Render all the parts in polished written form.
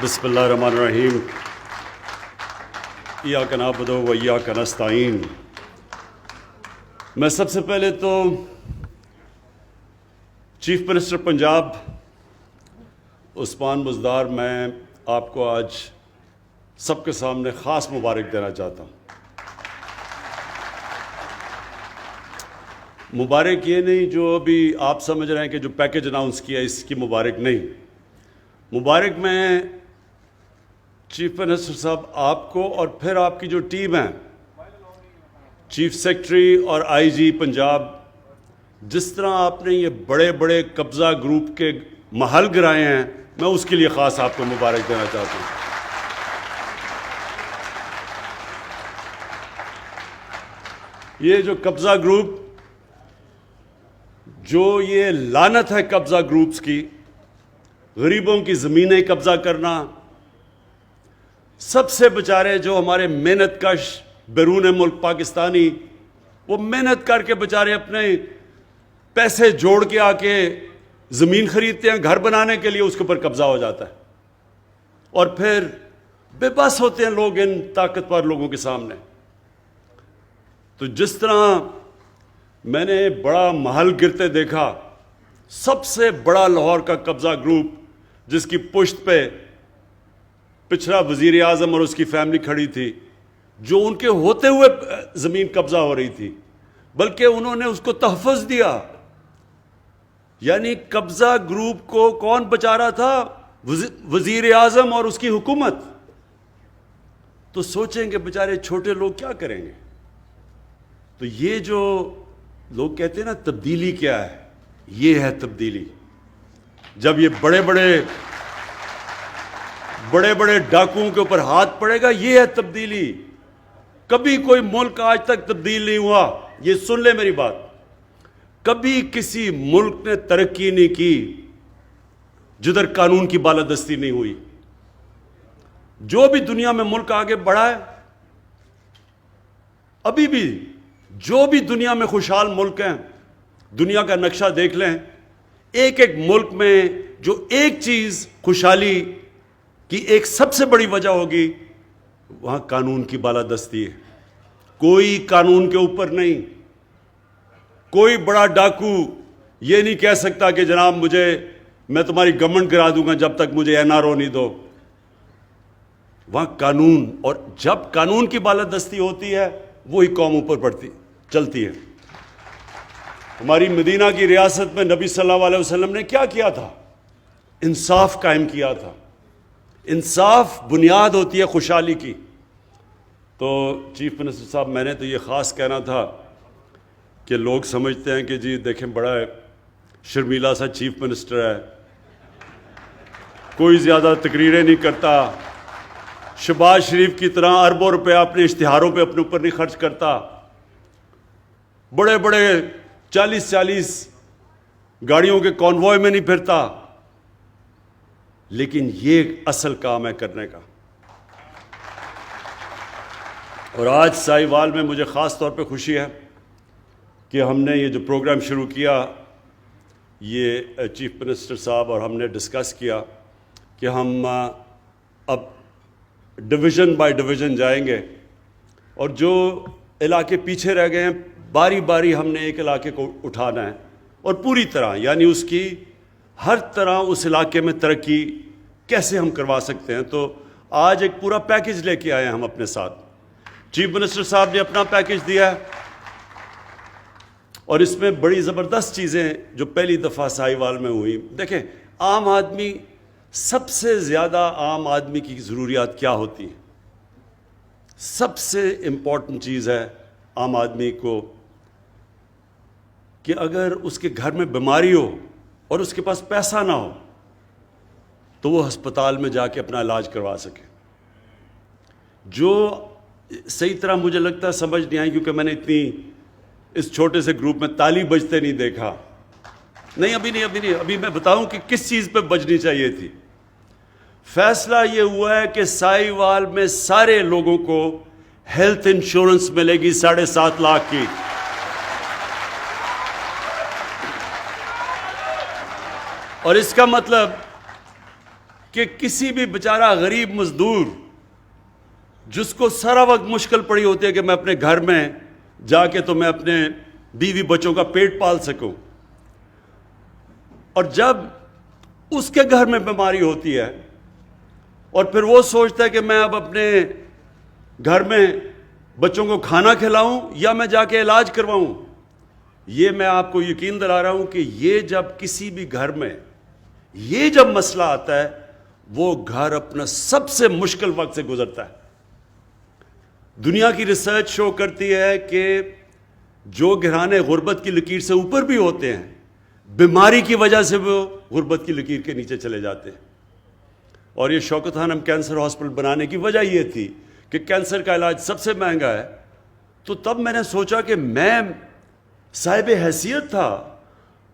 بسم اللہ الرحمن الرحیم ایاک نعبد و ایاک نستعین۔ میں سب سے پہلے تو چیف منسٹر پنجاب عثمان بزدار میں آپ کو آج سب کے سامنے خاص مبارک دینا چاہتا ہوں۔ مبارک یہ نہیں جو ابھی آپ سمجھ رہے ہیں کہ جو پیکج اناؤنس کیا اس کی مبارک نہیں، مبارک میں چیف منسٹر صاحب آپ کو اور پھر آپ کی جو ٹیم ہے، چیف سیکرٹری اور آئی جی پنجاب، جس طرح آپ نے یہ بڑے بڑے قبضہ گروپ کے محل گرائے ہیں، میں اس کے لیے خاص آپ کو مبارک دینا چاہتا ہوں۔ یہ جو قبضہ گروپ، جو یہ لعنت ہے قبضہ گروپس کی، غریبوں کی زمینیں قبضہ کرنا، سب سے بچارے جو ہمارے محنت کش بیرون ملک پاکستانی، وہ محنت کر کے بچارے اپنے پیسے جوڑ کے آ کے زمین خریدتے ہیں گھر بنانے کے لیے، اس کے اوپر قبضہ ہو جاتا ہے اور پھر بے بس ہوتے ہیں لوگ ان طاقتور لوگوں کے سامنے۔ تو جس طرح میں نے بڑا محل گرتے دیکھا، سب سے بڑا لاہور کا قبضہ گروپ جس کی پشت پہ پچھلا وزیر اعظم اور اس کی فیملی کھڑی تھی، جو ان کے ہوتے ہوئے زمین قبضہ ہو رہی تھی، بلکہ انہوں نے اس کو تحفظ دیا۔ یعنی قبضہ گروپ کو کون بچا رہا تھا؟ وزیر اعظم اور اس کی حکومت۔ تو سوچیں کہ بیچارے چھوٹے لوگ کیا کریں گے۔ تو یہ جو لوگ کہتے ہیں نا تبدیلی کیا ہے، یہ ہے تبدیلی۔ جب یہ بڑے بڑے ڈاکوؤں کے اوپر ہاتھ پڑے گا، یہ ہے تبدیلی۔ کبھی کوئی ملک آج تک تبدیل نہیں ہوا، یہ سن لے میری بات۔ کبھی کسی ملک نے ترقی نہیں کی جدھر قانون کی بالادستی نہیں ہوئی۔ جو بھی دنیا میں ملک آگے بڑھا ہے، ابھی بھی جو بھی دنیا میں خوشحال ملک ہیں، دنیا کا نقشہ دیکھ لیں، ایک ایک ملک میں جو ایک چیز خوشحالی کی ایک سب سے بڑی وجہ ہوگی، وہاں قانون کی بالادستی ہے۔ کوئی قانون کے اوپر نہیں۔ کوئی بڑا ڈاکو یہ نہیں کہہ سکتا کہ جناب میں تمہاری گورنمنٹ گرا دوں گا جب تک مجھے NRO نہیں دو۔ وہاں قانون، اور جب قانون کی بالادستی ہوتی ہے وہی قوم اوپر چلتی ہے۔ ہماری مدینہ کی ریاست میں نبی صلی اللہ علیہ وسلم نے کیا کیا تھا؟ انصاف قائم کیا تھا۔ انصاف بنیاد ہوتی ہے خوشحالی کی۔ تو چیف منسٹر صاحب، میں نے تو یہ خاص کہنا تھا کہ لوگ سمجھتے ہیں کہ جی دیکھیں بڑا شرمیلا سا چیف منسٹر ہے، کوئی زیادہ تقریریں نہیں کرتا، شہباز شریف کی طرح اربوں روپے اپنے اشتہاروں پہ اپنے اوپر نہیں خرچ کرتا، بڑے 40 گاڑیوں کے کانوائے میں نہیں پھرتا۔ لیکن یہ اصل کام ہے کرنے کا۔ اور آج ساہیوال میں مجھے خاص طور پہ خوشی ہے کہ ہم نے یہ جو پروگرام شروع کیا، یہ چیف منسٹر صاحب اور ہم نے ڈسکس کیا کہ ہم اب ڈویژن بائی ڈویژن جائیں گے، اور جو علاقے پیچھے رہ گئے ہیں باری باری ہم نے ایک علاقے کو اٹھانا ہے، اور پوری طرح یعنی اس کی ہر طرح اس علاقے میں ترقی کیسے ہم کروا سکتے ہیں۔ تو آج ایک پورا پیکج لے کے آئے ہیں ہم اپنے ساتھ۔ چیف منسٹر صاحب نے اپنا پیکج دیا ہے، اور اس میں بڑی زبردست چیزیں جو پہلی دفعہ ساہیوال میں ہوئی۔ دیکھیں، عام آدمی، سب سے زیادہ عام آدمی کی ضروریات کیا ہوتی ہیں؟ سب سے امپورٹنٹ چیز ہے عام آدمی کو کہ اگر اس کے گھر میں بیماری ہو اور اس کے پاس پیسہ نہ ہو تو وہ ہسپتال میں جا کے اپنا علاج کروا سکے۔ جو صحیح طرح مجھے لگتا ہے سمجھ نہیں آئی، کیونکہ میں نے اتنی اس چھوٹے سے گروپ میں تالی بجتے نہیں دیکھا۔ ابھی میں بتاؤں کہ کس چیز پہ بجنی چاہیے تھی۔ فیصلہ یہ ہوا ہے کہ ساہیوال میں سارے لوگوں کو ہیلتھ انشورنس ملے گی 7.5 لاکھ کی۔ اور اس کا مطلب کہ کسی بھی بیچارہ غریب مزدور جس کو سارا وقت مشکل پڑی ہوتی ہے کہ میں اپنے گھر میں جا کے تو میں اپنے بیوی بچوں کا پیٹ پال سکوں، اور جب اس کے گھر میں بیماری ہوتی ہے اور پھر وہ سوچتا ہے کہ میں اب اپنے گھر میں بچوں کو کھانا کھلاؤں یا میں جا کے علاج کرواؤں، یہ میں آپ کو یقین دلا رہا ہوں کہ یہ جب کسی بھی گھر میں یہ جب مسئلہ آتا ہے وہ گھر اپنا سب سے مشکل وقت سے گزرتا ہے۔ دنیا کی ریسرچ شو کرتی ہے کہ جو گھرانے غربت کی لکیر سے اوپر بھی ہوتے ہیں، بیماری کی وجہ سے وہ غربت کی لکیر کے نیچے چلے جاتے ہیں۔ اور یہ شوکت خانم کینسر ہاسپٹل بنانے کی وجہ یہ تھی کہ کینسر کا علاج سب سے مہنگا ہے، تو تب میں نے سوچا کہ میں صاحب حیثیت تھا،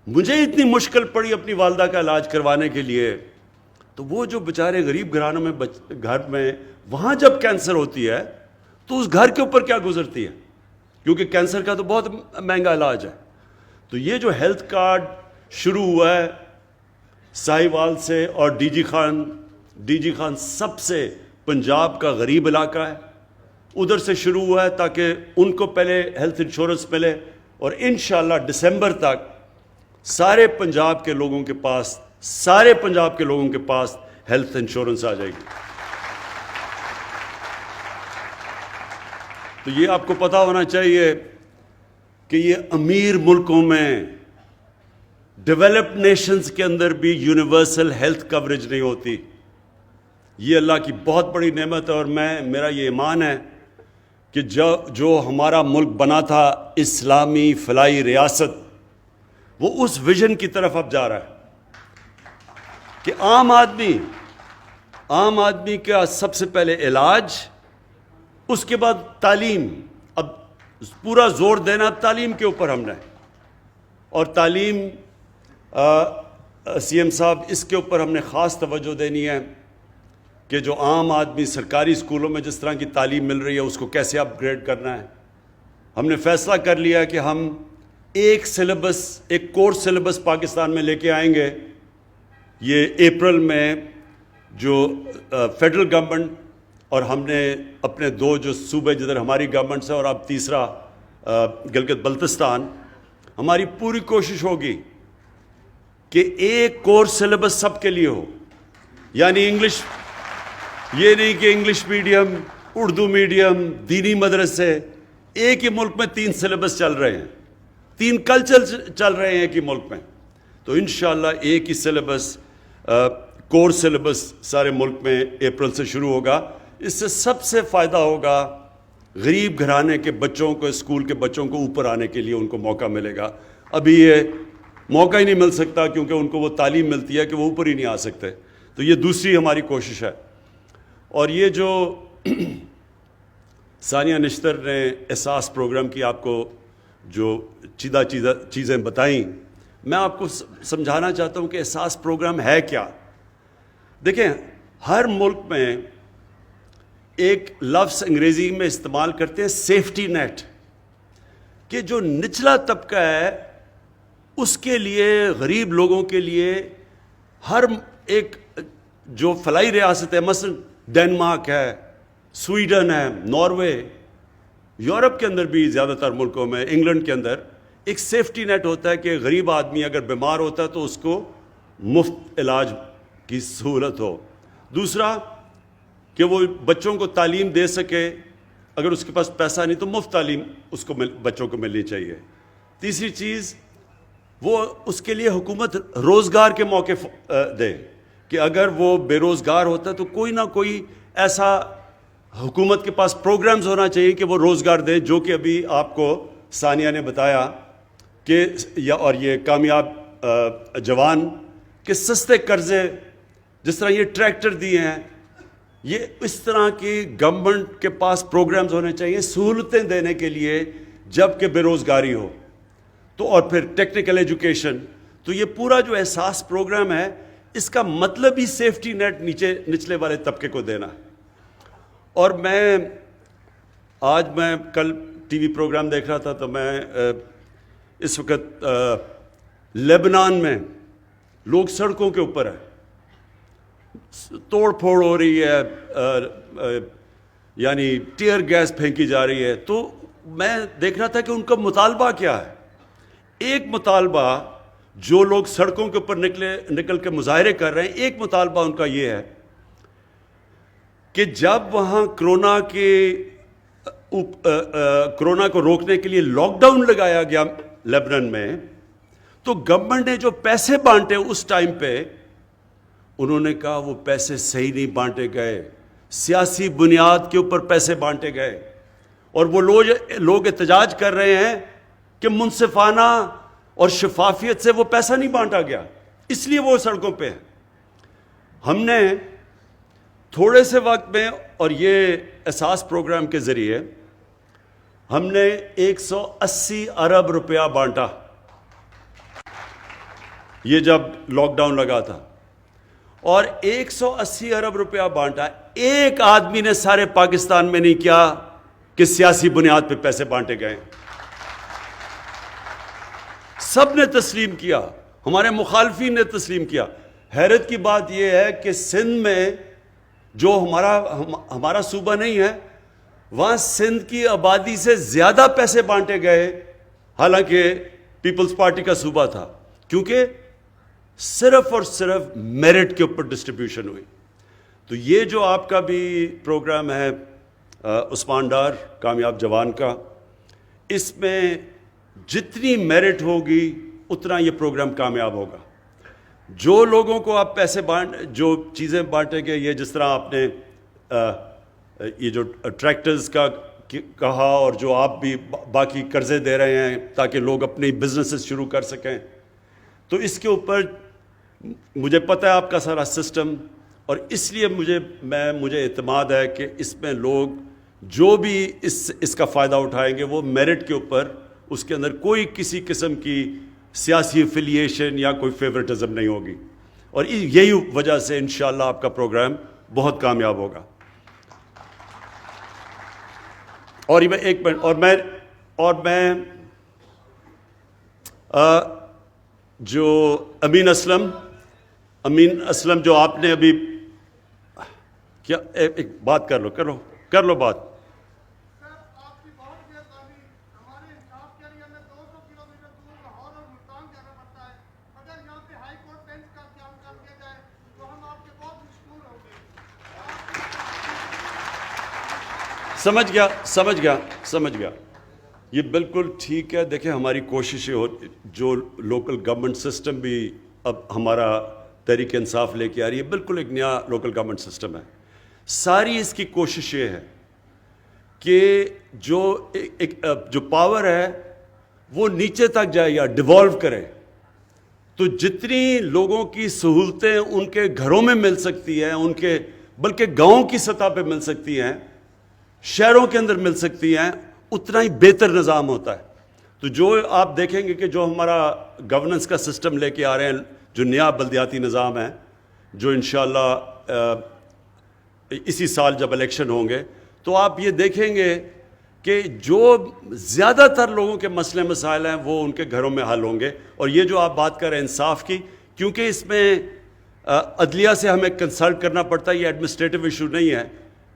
مجھے اتنی مشکل پڑی اپنی والدہ کا علاج کروانے کے لیے، تو وہ جو بیچارے غریب گھرانوں میں گھر میں وہاں جب کینسر ہوتی ہے تو اس گھر کے اوپر کیا گزرتی ہے، کیونکہ کینسر کا تو بہت مہنگا علاج ہے۔ تو یہ جو ہیلتھ کارڈ شروع ہوا ہے ساہیوال سے، اور ڈی جی خان سب سے پنجاب کا غریب علاقہ ہے، ادھر سے شروع ہوا ہے تاکہ ان کو پہلے ہیلتھ انشورنس ملے، اور انشاءاللہ دسمبر تک سارے پنجاب کے لوگوں کے پاس ہیلتھ انشورنس آ جائے گی۔ تو یہ آپ کو پتہ ہونا چاہیے کہ یہ امیر ملکوں میں، ڈیولپڈ نیشنز کے اندر بھی یونیورسل ہیلتھ کوریج نہیں ہوتی۔ یہ اللہ کی بہت بڑی نعمت ہے، اور میرا یہ ایمان ہے کہ جو ہمارا ملک بنا تھا اسلامی فلاحی ریاست، وہ اس ویژن کی طرف اب جا رہا ہے کہ عام آدمی کا سب سے پہلے علاج، اس کے بعد تعلیم۔ اب پورا زور دینا اب تعلیم کے اوپر ہم نے، اور تعلیم سی ایم صاحب اس کے اوپر ہم نے خاص توجہ دینی ہے کہ جو عام آدمی سرکاری اسکولوں میں جس طرح کی تعلیم مل رہی ہے اس کو کیسے اپ گریڈ کرنا ہے۔ ہم نے فیصلہ کر لیا کہ ہم ایک کورس سلیبس پاکستان میں لے کے آئیں گے۔ یہ اپریل میں جو فیڈرل گورنمنٹ اور ہم نے اپنے دو جو صوبے جدھر ہماری گورنمنٹ ہے اور اب تیسرا گلگت بلتستان، ہماری پوری کوشش ہوگی کہ ایک کورس سلیبس سب کے لیے ہو، یعنی انگلش، یہ نہیں کہ انگلش میڈیم، اردو میڈیم، دینی مدرسے، ایک ہی ملک میں 3 سلیبس چل رہے ہیں، 3 کلچر چل رہے ہیں ایک ہی ملک میں، تو انشاءاللہ ایک ہی سلیبس، کورس سلیبس سارے ملک میں اپریل سے شروع ہوگا۔ اس سے سب سے فائدہ ہوگا غریب گھرانے کے بچوں کو، اسکول کے بچوں کو اوپر آنے کے لیے ان کو موقع ملے گا۔ ابھی یہ موقع ہی نہیں مل سکتا کیونکہ ان کو وہ تعلیم ملتی ہے کہ وہ اوپر ہی نہیں آ سکتے، تو یہ دوسری ہماری کوشش ہے۔ اور یہ جو ثانیہ نشتر نے احساس پروگرام کی آپ کو جو چیزیں بتائیں، میں آپ کو سمجھانا چاہتا ہوں کہ احساس پروگرام ہے کیا۔ دیکھیں، ہر ملک میں ایک لفظ انگریزی میں استعمال کرتے ہیں سیفٹی نیٹ، کہ جو نچلا طبقہ ہے اس کے لیے، غریب لوگوں کے لیے، ہر ایک جو فلاحی ریاست ہے، مثلا ڈنمارک ہے، سویڈن ہے، ناروے، یورپ کے اندر بھی زیادہ تر ملکوں میں، انگلینڈ کے اندر ایک سیفٹی نیٹ ہوتا ہے کہ غریب آدمی اگر بیمار ہوتا ہے تو اس کو مفت علاج کی سہولت ہو۔ دوسرا کہ وہ بچوں کو تعلیم دے سکے، اگر اس کے پاس پیسہ نہیں تو مفت تعلیم اس کو بچوں کو ملنی چاہیے۔ تیسری چیز، وہ اس کے لیے حکومت روزگار کے موقع دے کہ اگر وہ بے روزگار ہوتا ہے تو کوئی نہ کوئی ایسا حکومت کے پاس پروگرامز ہونا چاہیے کہ وہ روزگار دے، جو کہ ابھی آپ کو ثانیہ نے بتایا کہ اور یہ کامیاب جوان کے سستے قرضے، جس طرح یہ ٹریکٹر دیے ہیں، یہ اس طرح کی گورنمنٹ کے پاس پروگرامز ہونے چاہیے سہولتیں دینے کے لیے جب کہ بے روزگاری ہو۔ تو اور پھر ٹیکنیکل ایجوکیشن، تو یہ پورا جو احساس پروگرام ہے اس کا مطلب ہی سیفٹی نیٹ نچلے والے طبقے کو دینا۔ اور آج میں کل ٹی وی پروگرام دیکھ رہا تھا تو میں اس وقت لبنان میں لوگ سڑکوں کے اوپر ہیں، توڑ پھوڑ ہو رہی ہے، یعنی ٹیئر گیس پھینکی جا رہی ہے، تو میں دیکھ رہا تھا کہ ان کا مطالبہ کیا ہے. ایک مطالبہ جو لوگ سڑکوں کے اوپر نکل کے مظاہرے کر رہے ہیں، ایک مطالبہ ان کا یہ ہے کہ جب وہاں کرونا کو روکنے کے لیے لاک ڈاؤن لگایا گیا لیبنان میں، تو گورنمنٹ نے جو پیسے بانٹے اس ٹائم پہ، انہوں نے کہا وہ پیسے صحیح نہیں بانٹے گئے، سیاسی بنیاد کے اوپر پیسے بانٹے گئے. اور وہ لوگ احتجاج کر رہے ہیں کہ منصفانہ اور شفافیت سے وہ پیسہ نہیں بانٹا گیا، اس لیے وہ سڑکوں پہ ہیں. ہم نے تھوڑے سے وقت میں اور یہ احساس پروگرام کے ذریعے ہم نے 180 ارب روپیہ بانٹا. یہ جب لاک ڈاؤن لگا تھا، اور 180 ارب روپیہ بانٹا. ایک آدمی نے سارے پاکستان میں نہیں کیا کہ سیاسی بنیاد پہ پیسے بانٹے گئے. سب نے تسلیم کیا، ہمارے مخالفین نے تسلیم کیا. حیرت کی بات یہ ہے کہ سندھ میں جو ہمارا صوبہ نہیں ہے، وہاں سندھ کی آبادی سے زیادہ پیسے بانٹے گئے، حالانکہ پیپلز پارٹی کا صوبہ تھا، کیونکہ صرف اور صرف میرٹ کے اوپر ڈسٹریبیوشن ہوئی. تو یہ جو آپ کا بھی پروگرام ہے عثمان ڈار کامیاب جوان کا، اس میں جتنی میرٹ ہوگی اتنا یہ پروگرام کامیاب ہوگا. جو لوگوں کو آپ پیسے جو چیزیں بانٹیں گے، یہ جس طرح آپ نے یہ جو ٹریکٹرز کا کہا، اور جو آپ بھی باقی قرضے دے رہے ہیں تاکہ لوگ اپنی بزنسز شروع کر سکیں، تو اس کے اوپر مجھے پتہ ہے آپ کا سارا سسٹم، اور اس لیے مجھے اعتماد ہے کہ اس میں لوگ جو بھی اس کا فائدہ اٹھائیں گے وہ میرٹ کے اوپر، اس کے اندر کوئی کسی قسم کی سیاسی افیلیشن یا کوئی فیورٹزم نہیں ہوگی. اور یہی وجہ سے انشاءاللہ آپ کا پروگرام بہت کامیاب ہوگا. اور ایک منٹ، اور میں جو امین اسلم جو آپ نے ابھی کیا، ایک بات کر لو بات. سمجھ گیا. یہ بالکل ٹھیک ہے. دیکھیں ہماری کوششیں جو لوکل گورنمنٹ سسٹم بھی اب ہمارا تحریک انصاف لے کے آ رہی ہے، بالکل ایک نیا لوکل گورنمنٹ سسٹم ہے. ساری اس کی کوشش یہ ہے کہ جو پاور ہے وہ نیچے تک جائے یا ڈیوالو کرے. تو جتنی لوگوں کی سہولتیں ان کے گھروں میں مل سکتی ہیں، بلکہ گاؤں کی سطح پہ مل سکتی ہیں، شہروں کے اندر مل سکتی ہیں، اتنا ہی بہتر نظام ہوتا ہے. تو جو آپ دیکھیں گے کہ جو ہمارا گورننس کا سسٹم لے کے آ رہے ہیں، جو نیا بلدیاتی نظام ہے، جو انشاءاللہ اسی سال جب الیکشن ہوں گے، تو آپ یہ دیکھیں گے کہ جو زیادہ تر لوگوں کے مسئلے مسائل ہیں وہ ان کے گھروں میں حل ہوں گے. اور یہ جو آپ بات کر رہے ہیں انصاف کی، کیونکہ اس میں عدلیہ سے ہمیں کنسلٹ کرنا پڑتا ہے، یہ ایڈمنسٹریٹو ایشو نہیں ہے،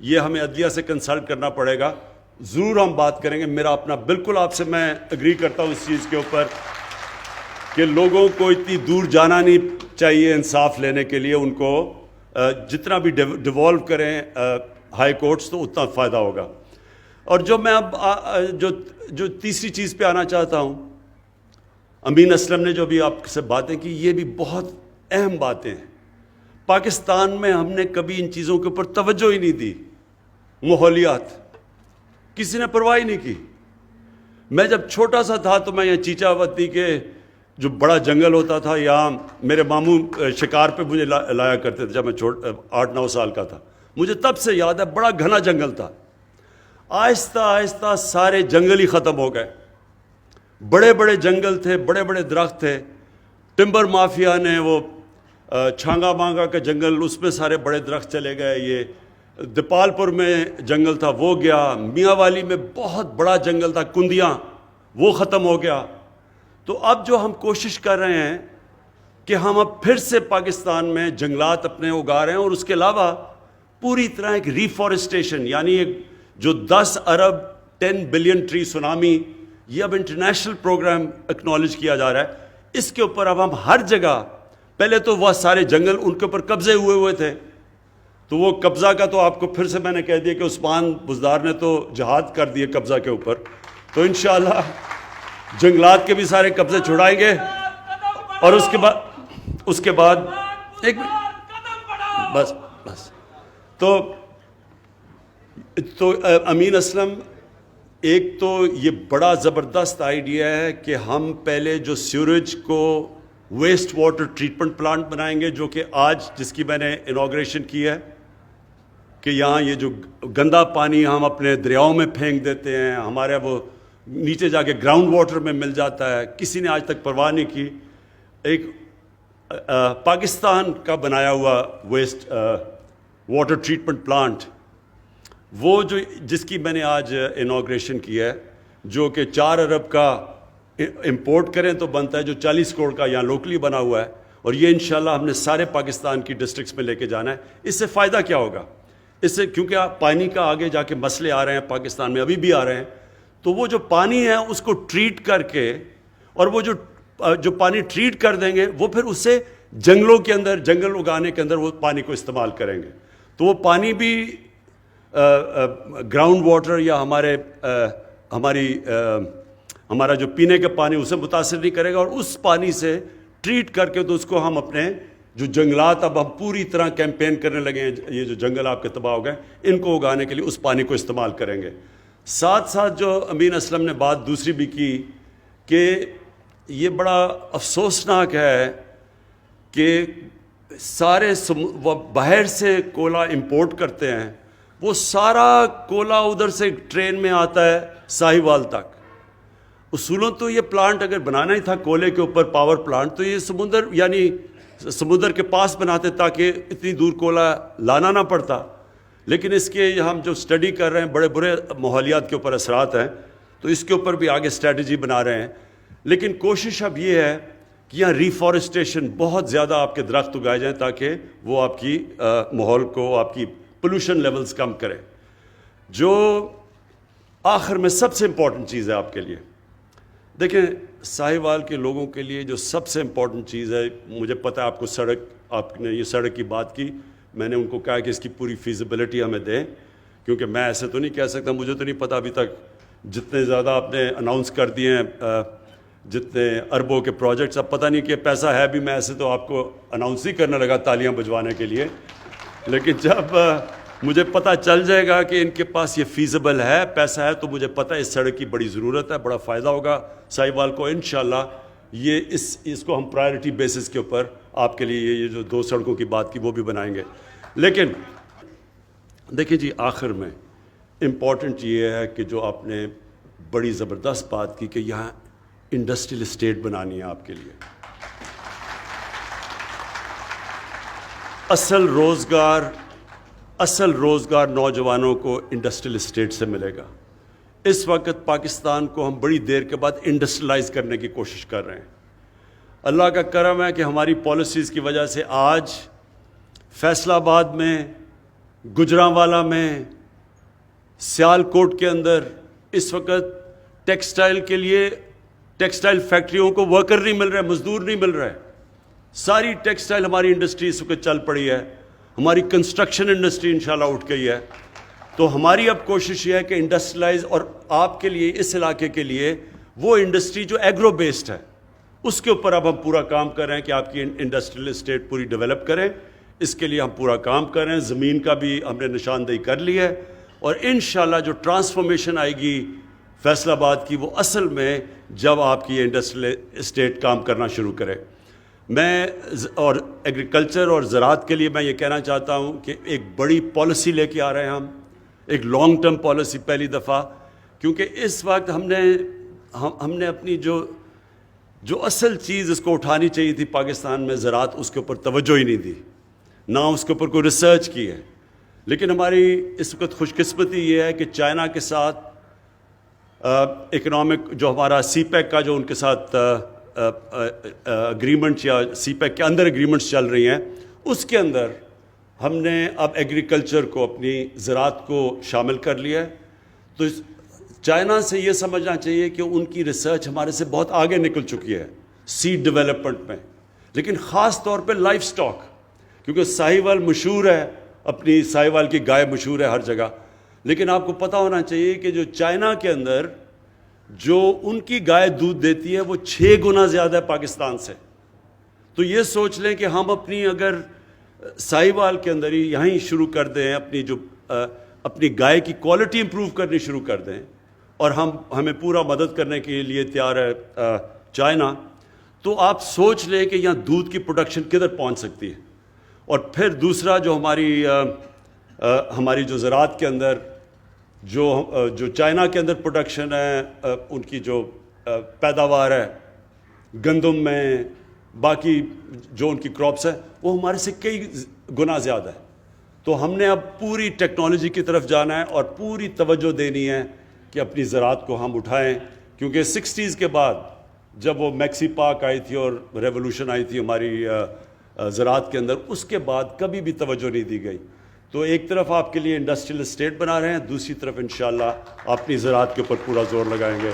یہ ہمیں عدلیہ سے کنسلٹ کرنا پڑے گا. ضرور ہم بات کریں گے. میرا اپنا بالکل آپ سے میں اگری کرتا ہوں اس چیز کے اوپر کہ لوگوں کو اتنی دور جانا نہیں چاہیے انصاف لینے کے لیے. ان کو جتنا بھی ڈیوالو کریں ہائی کورٹس تو اتنا فائدہ ہوگا. اور جو میں اب جو تیسری چیز پہ آنا چاہتا ہوں، امین اسلم نے جو بھی آپ سے باتیں کی، یہ بھی بہت اہم باتیں ہیں. پاکستان میں ہم نے کبھی ان چیزوں کے اوپر توجہ ہی نہیں دی. ماحولیات کسی نے پرواہ ہی نہیں کی. میں جب چھوٹا سا تھا تو میں یہ چیچا وتی کے جو بڑا جنگل ہوتا تھا، یہاں میرے ماموں شکار پہ مجھے لایا کرتے تھے جب میں 8-9 سال کا تھا. مجھے تب سے یاد ہے بڑا گھنا جنگل تھا. آہستہ آہستہ سارے جنگل ہی ختم ہو گئے. بڑے بڑے جنگل تھے، بڑے بڑے درخت تھے. ٹمبر مافیا نے وہ چھانگا مانگا کا جنگل، اس میں سارے بڑے درخت چلے گئے. یہ دیپال پور میں جنگل تھا وہ گیا. میاں والی میں بہت بڑا جنگل تھا کندیاں، وہ ختم ہو گیا. تو اب جو ہم کوشش کر رہے ہیں کہ ہم اب پھر سے پاکستان میں جنگلات اپنے اگا رہے ہیں، اور اس کے علاوہ پوری طرح ایک ریفارسٹیشن، یعنی ایک جو 10 ارب 10 بلین ٹری سونامی، یہ اب انٹرنیشنل پروگرام اکنالج کیا جا رہا ہے۔ اس کے اوپر اب ہم ہر جگہ، پہلے تو وہ سارے جنگل ان کے اوپر قبضے ہوئے تھے، تو وہ قبضہ کا تو آپ کو پھر سے میں نے کہہ دیا کہ عثمان بزدار نے تو جہاد کر دیے قبضہ کے اوپر، تو انشاءاللہ جنگلات کے بھی سارے قبضے چھڑائیں گے۔ اور اس کے بعد ایک بس تو امین اسلم، ایک تو یہ بڑا زبردست آئیڈیا ہے کہ ہم پہلے جو سیوریج کو ویسٹ واٹر ٹریٹمنٹ پلانٹ بنائیں گے، جو کہ آج جس کی میں نے انوگریشن کی ہے، کہ یہاں یہ جو گندا پانی ہم اپنے دریاؤں میں پھینک دیتے ہیں، ہمارے وہ نیچے جا کے گراؤنڈ واٹر میں مل جاتا ہے، کسی نے آج تک پرواہ نہیں کی۔ ایک پاکستان کا بنایا ہوا ویسٹ واٹر ٹریٹمنٹ پلانٹ، وہ جو جس کی میں نے آج انوگریشن کی ہے، جو کہ 4 ارب کا امپورٹ کریں تو بنتا ہے، جو 40 کروڑ کا یہاں لوکلی بنا ہوا ہے، اور یہ انشاءاللہ ہم نے سارے پاکستان کی ڈسٹرکٹس میں لے کے جانا ہے۔ اس سے فائدہ کیا ہوگا؟ اس سے کیونکہ آپ پانی کا آگے جا کے مسئلے آ رہے ہیں پاکستان میں، ابھی بھی آ رہے ہیں، تو وہ جو پانی ہے اس کو ٹریٹ کر کے، اور وہ جو پانی ٹریٹ کر دیں گے، وہ پھر اس سے جنگلوں کے اندر، جنگل اگانے کے اندر وہ پانی کو استعمال کریں گے، تو وہ پانی بھی گراؤنڈ واٹر یا ہمارا جو پینے کا پانی اسے متاثر نہیں کرے گا، اور اس پانی سے ٹریٹ کر کے تو اس کو ہم اپنے جو جنگلات، اب ہم پوری طرح کیمپین کرنے لگے ہیں، یہ جو جنگل آپ کے تباہ ہو گئے ان کو اگانے کے لیے اس پانی کو استعمال کریں گے۔ ساتھ ساتھ جو امین اسلم نے بات دوسری بھی کی کہ یہ بڑا افسوسناک ہے کہ سارے باہر سے کولا امپورٹ کرتے ہیں، وہ سارا کولا ادھر سے ٹرین میں آتا ہے ساہیوال تک۔ اصولوں تو یہ پلانٹ اگر بنانا ہی تھا کولے کے اوپر پاور پلانٹ، تو یہ سمندر کے پاس بناتے تاکہ اتنی دور کولا لانا نہ پڑتا، لیکن اس کے ہم جو سٹڈی کر رہے ہیں، بڑے برے ماحولیات کے اوپر اثرات ہیں، تو اس کے اوپر بھی آگے اسٹریٹجی بنا رہے ہیں۔ لیکن کوشش اب یہ ہے کہ یہاں ریفارسٹیشن بہت زیادہ آپ کے درخت اگائے جائیں تاکہ وہ آپ کی ماحول کو، آپ کی پولوشن لیولز کم کرے۔ جو آخر میں سب سے امپورٹنٹ چیز ہے آپ کے لیے، دیکھیں ساہیوال کے لوگوں کے لیے جو سب سے امپورٹنٹ چیز ہے، مجھے پتہ ہے آپ کو آپ نے یہ سڑک کی بات کی، میں نے ان کو کہا کہ اس کی پوری فیزیبلٹی ہمیں دیں، کیونکہ میں ایسے تو نہیں کہہ سکتا، مجھے تو نہیں پتہ ابھی تک جتنے زیادہ آپ نے اناؤنس کر دیے ہیں، جتنے اربوں کے پروجیکٹس، اب پتہ نہیں کہ پیسہ ہے بھی، میں ایسے تو آپ کو اناؤنس ہی کرنے لگا تالیاں بجوانے کے لیے، لیکن جب مجھے پتہ چل جائے گا کہ ان کے پاس یہ فیزیبل ہے، پیسہ ہے، تو مجھے پتہ ہے اس سڑک کی بڑی ضرورت ہے، بڑا فائدہ ہوگا ساہیوال کو۔ انشاءاللہ یہ اس کو ہم پرائرٹی بیسس کے اوپر آپ کے لیے یہ جو 2 سڑکوں کی بات کی وہ بھی بنائیں گے۔ لیکن دیکھیں جی، آخر میں امپورٹنٹ یہ ہے کہ جو آپ نے بڑی زبردست بات کی کہ یہاں انڈسٹریل اسٹیٹ بنانی ہے آپ کے لیے۔ اصل روزگار نوجوانوں کو انڈسٹریل اسٹیٹ سے ملے گا۔ اس وقت پاکستان کو ہم بڑی دیر کے بعد انڈسٹریلائز کرنے کی کوشش کر رہے ہیں۔ اللہ کا کرم ہے کہ ہماری پالیسیز کی وجہ سے آج فیصل آباد میں، گجرانوالہ میں، سیالکوٹ کے اندر اس وقت ٹیکسٹائل کے لیے، ٹیکسٹائل فیکٹریوں کو ورکر نہیں مل رہے، مزدور نہیں مل رہے، ساری ٹیکسٹائل ہماری انڈسٹری اس وقت چل پڑی ہے، ہماری کنسٹرکشن انڈسٹری انشاءاللہ اٹھ گئی ہے۔ تو ہماری اب کوشش یہ ہے کہ انڈسٹریلائز، اور آپ کے لیے، اس علاقے کے لیے وہ انڈسٹری جو ایگرو بیسڈ ہے، اس کے اوپر اب ہم پورا کام کر رہے ہیں کہ آپ کی انڈسٹریل اسٹیٹ پوری ڈیولپ کریں۔ اس کے لیے ہم پورا کام کر رہے ہیں، زمین کا بھی ہم نے نشاندہی کر لی ہے، اور انشاءاللہ جو ٹرانسفارمیشن آئے گی فیصل آباد کی، وہ اصل میں جب آپ کی انڈسٹریل اسٹیٹ کام کرنا شروع کرے۔ میں اور ایگریکلچر اور زراعت کے لیے میں یہ کہنا چاہتا ہوں کہ ایک بڑی پالیسی لے کے آ رہے ہیں ہم، ایک لانگ ٹرم پالیسی پہلی دفعہ، کیونکہ اس وقت ہم نے اپنی جو اصل چیز اس کو اٹھانی چاہیے تھی پاکستان میں، زراعت، اس کے اوپر توجہ ہی نہیں دی، نہ اس کے اوپر کوئی ریسرچ کی ہے۔ لیکن ہماری اس وقت خوش قسمتی یہ ہے کہ چائنا کے ساتھ اکنامک جو ہمارا سی پیک کا جو ان کے ساتھ اگریمنٹ یا سی پیک کے اندر اگریمنٹس چل رہی ہیں، اس کے اندر ہم نے اب ایگریکلچر کو، اپنی زراعت کو شامل کر لیا ہے. تو چائنا سے یہ سمجھنا چاہیے کہ ان کی ریسرچ ہمارے سے بہت آگے نکل چکی ہے سیڈ ڈیولپمنٹ میں، لیکن خاص طور پہ لائف سٹاک، کیونکہ ساہیوال مشہور ہے، اپنی ساہیوال کی گائے مشہور ہے ہر جگہ. لیکن آپ کو پتہ ہونا چاہیے کہ جو چائنا کے اندر جو ان کی گائے دودھ دیتی ہے وہ 6 گنا زیادہ ہے پاکستان سے. تو یہ سوچ لیں کہ ہم اپنی اگر ساہیوال کے اندر ہی یہیں شروع کر دیں، اپنی گائے کی کوالٹی امپروو کرنی شروع کر دیں، اور ہمیں پورا مدد کرنے کے لیے تیار ہے چائنا، تو آپ سوچ لیں کہ یہاں دودھ کی پروڈکشن کدھر پہنچ سکتی ہے. اور پھر دوسرا جو ہماری جو زراعت کے اندر جو چائنا کے اندر پروڈکشن ہے، ان کی جو پیداوار ہے گندم میں، باقی جو ان کی کراپس ہیں، وہ ہمارے سے کئی گنا زیادہ ہے. تو ہم نے اب پوری ٹیکنالوجی کی طرف جانا ہے اور پوری توجہ دینی ہے کہ اپنی زراعت کو ہم اٹھائیں، کیونکہ 60s کے بعد جب وہ میکسی پاک آئی تھی اور ریولوشن آئی تھی ہماری زراعت کے اندر، اس کے بعد کبھی بھی توجہ نہیں دی گئی. تو ایک طرف آپ کے لیے انڈسٹریل اسٹیٹ بنا رہے ہیں، دوسری طرف انشاءاللہ اپنی زراعت کے اوپر پورا زور لگائیں گے.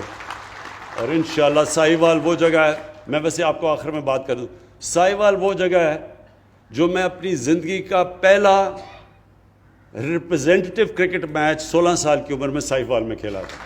اور انشاءاللہ ساہیوال وہ جگہ ہے، میں ویسے آپ کو آخر میں بات کر دوں، ساہیوال وہ جگہ ہے جو میں اپنی زندگی کا پہلا ریپرزینٹیو کرکٹ میچ 16 سال کی عمر میں ساہیوال میں کھیلا تھا.